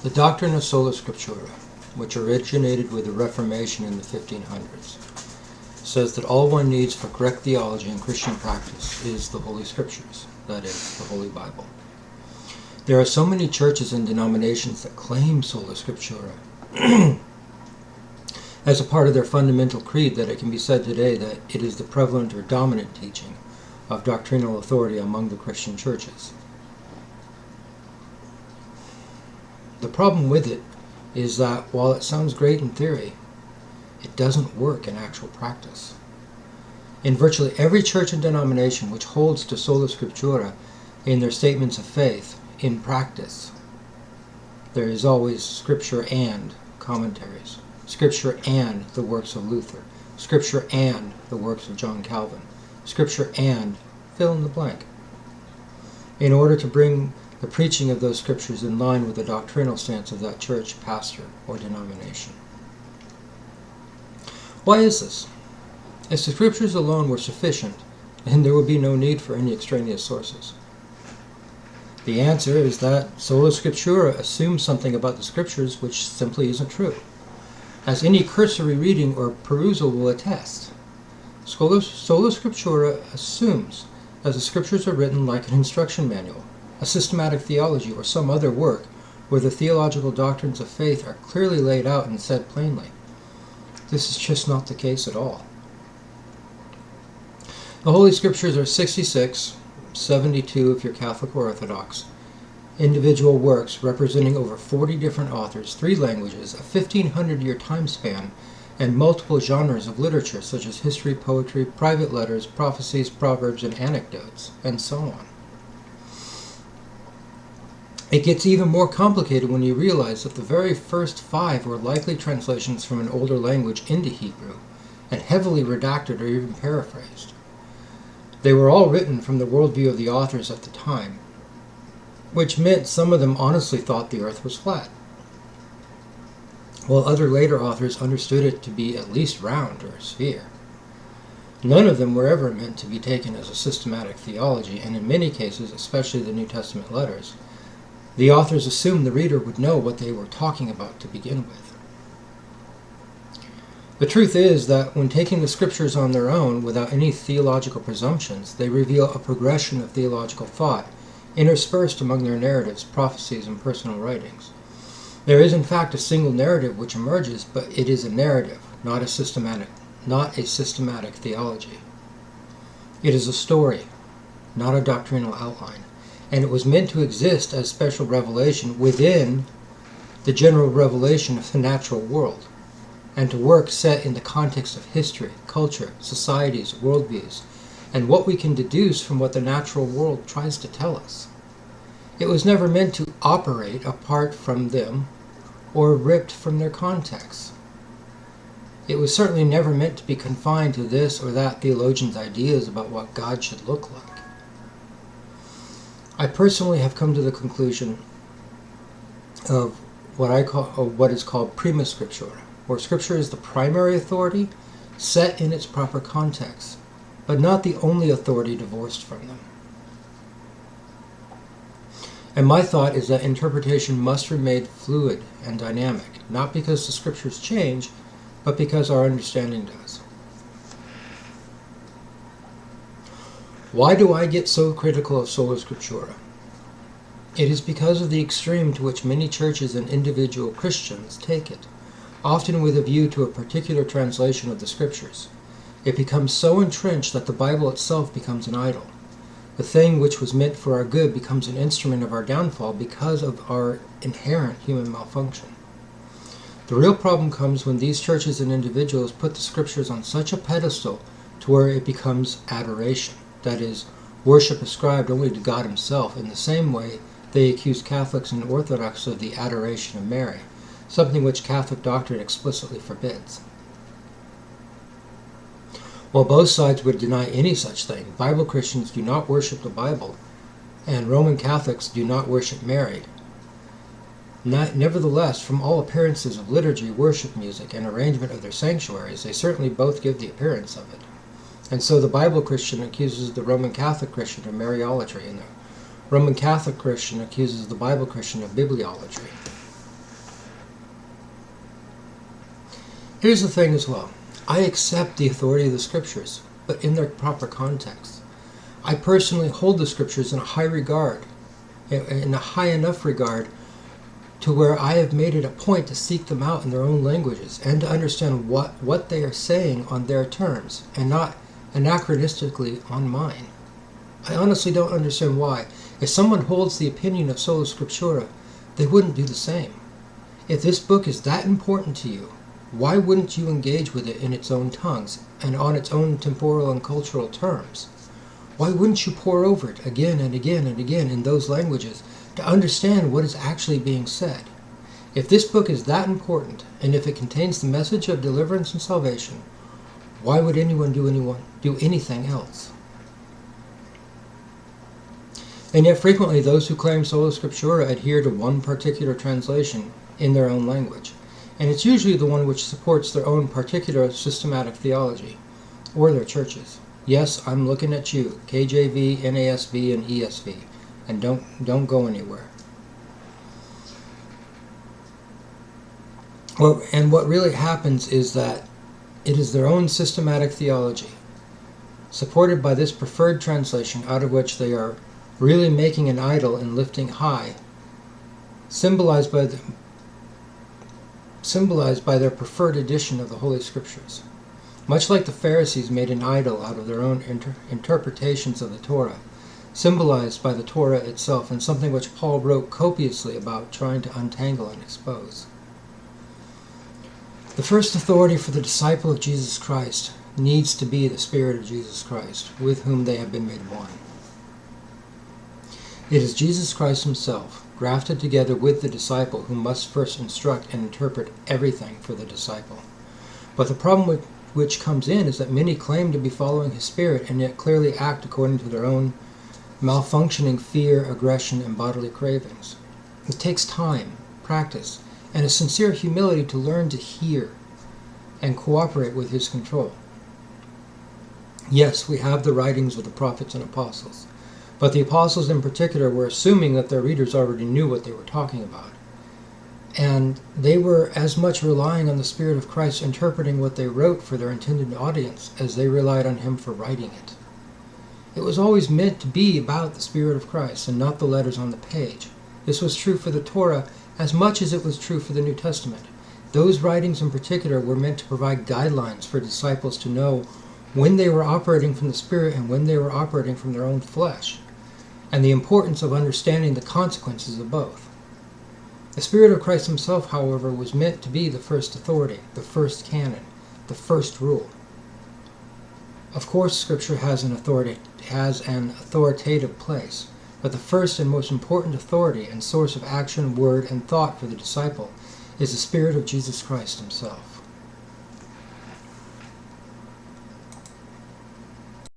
The doctrine of Sola Scriptura, which originated with the Reformation in the 1500s, says that all one needs for correct theology and Christian practice is the Holy Scriptures, that is, the Holy Bible. There are so many churches and denominations that claim Sola Scriptura as a part of their fundamental creed that it can be said today that it is the prevalent or dominant teaching of doctrinal authority among the Christian churches. The problem with it is that while it sounds great in theory, it doesn't work in actual practice. In virtually every church and denomination which holds to Sola Scriptura in their statements of faith, in practice, there is always Scripture and commentaries, Scripture and the works of Luther, Scripture and the works of John Calvin, Scripture and fill in the blank, in order to bring the preaching of those Scriptures in line with the doctrinal stance of that church, pastor, or denomination. Why is this? If the Scriptures alone were sufficient, then there would be no need for any extraneous sources. The answer is that Sola Scriptura assumes something about the Scriptures which simply isn't true, as any cursory reading or perusal will attest. Sola Scriptura assumes that the Scriptures are written like an instruction manual, a systematic theology, or some other work where the theological doctrines of faith are clearly laid out and said plainly. This is just not the case at all. The Holy Scriptures are 66, 72 if you're Catholic or Orthodox, individual works representing over 40 different authors, 3 languages, a 1,500-year time span, and multiple genres of literature such as history, poetry, private letters, prophecies, proverbs, and anecdotes, and so on. It gets even more complicated when you realize that the very first 5 were likely translations from an older language into Hebrew, and heavily redacted or even paraphrased. They were all written from the worldview of the authors at the time, which meant some of them honestly thought the earth was flat, while other later authors understood it to be at least round or a sphere. None of them were ever meant to be taken as a systematic theology, and in many cases, especially the New Testament letters, the authors assumed the reader would know what they were talking about to begin with. The truth is that when taking the Scriptures on their own without any theological presumptions, they reveal a progression of theological thought interspersed among their narratives, prophecies, and personal writings. There is in fact a single narrative which emerges, but it is a narrative, not a systematic theology. It is a story, not a doctrinal outline, and it was meant to exist as special revelation within the general revelation of the natural world, and to work set in the context of history, culture, societies, worldviews, and what we can deduce from what the natural world tries to tell us. It was never meant to operate apart from them or ripped from their context. It was certainly never meant to be confined to this or that theologian's ideas about what God should look like. I personally have come to the conclusion of what is called prima scriptura, where Scripture is the primary authority set in its proper context, but not the only authority divorced from them. And my thought is that interpretation must remain fluid and dynamic, not because the Scriptures change, but because our understanding does. Why do I get so critical of Sola Scriptura? It is because of the extreme to which many churches and individual Christians take it, often with a view to a particular translation of the Scriptures. It becomes so entrenched that the Bible itself becomes an idol. The thing which was meant for our good becomes an instrument of our downfall because of our inherent human malfunction. The real problem comes when these churches and individuals put the Scriptures on such a pedestal to where it becomes adoration, that is, worship ascribed only to God Himself, in the same way they accuse Catholics and Orthodox of the adoration of Mary, something which Catholic doctrine explicitly forbids. While both sides would deny any such thing, Bible Christians do not worship the Bible, and Roman Catholics do not worship Mary. Nevertheless, from all appearances of liturgy, worship music, and arrangement of their sanctuaries, they certainly both give the appearance of it. And so the Bible Christian accuses the Roman Catholic Christian of Mariolatry, and the Roman Catholic Christian accuses the Bible Christian of bibliolatry. Here's the thing as well. I accept the authority of the Scriptures, but in their proper context. I personally hold the Scriptures in a high regard, in a high enough regard to where I have made it a point to seek them out in their own languages and to understand what they are saying on their terms and not anachronistically on mine. I honestly don't understand why. If someone holds the opinion of Sola Scriptura, they wouldn't do the same. If this book is that important to you, why wouldn't you engage with it in its own tongues and on its own temporal and cultural terms? Why wouldn't you pore over it again and again and again in those languages to understand what is actually being said? If this book is that important, and if it contains the message of deliverance and salvation, why would anyone do anything else? And yet frequently those who claim Sola Scriptura adhere to one particular translation in their own language, and it's usually the one which supports their own particular systematic theology, or their churches. Yes, I'm looking at you, KJV, NASB, and ESV, and don't go anywhere. Well, and what really happens is that it is their own systematic theology, supported by this preferred translation, out of which they are really making an idol and lifting high, symbolized by their preferred edition of the Holy Scriptures. Much like the Pharisees made an idol out of their own interpretations of the Torah, symbolized by the Torah itself, and something which Paul wrote copiously about trying to untangle and expose. The first authority for the disciple of Jesus Christ needs to be the Spirit of Jesus Christ, with whom they have been made one. It is Jesus Christ himself, grafted together with the disciple, who must first instruct and interpret everything for the disciple. But the problem which comes in is that many claim to be following his Spirit and yet clearly act according to their own malfunctioning fear, aggression, and bodily cravings. It takes time, practice, and a sincere humility to learn to hear and cooperate with his control. Yes, we have the writings of the prophets and apostles, but the apostles in particular were assuming that their readers already knew what they were talking about. And they were as much relying on the Spirit of Christ interpreting what they wrote for their intended audience as they relied on him for writing it. It was always meant to be about the Spirit of Christ and not the letters on the page. This was true for the Torah as much as it was true for the New Testament. Those writings in particular were meant to provide guidelines for disciples to know when they were operating from the Spirit and when they were operating from their own flesh, and the importance of understanding the consequences of both. The Spirit of Christ himself, however, was meant to be the first authority, the first canon, the first rule. Of course, Scripture has an authoritative place, but the first and most important authority and source of action, word, and thought for the disciple is the Spirit of Jesus Christ himself.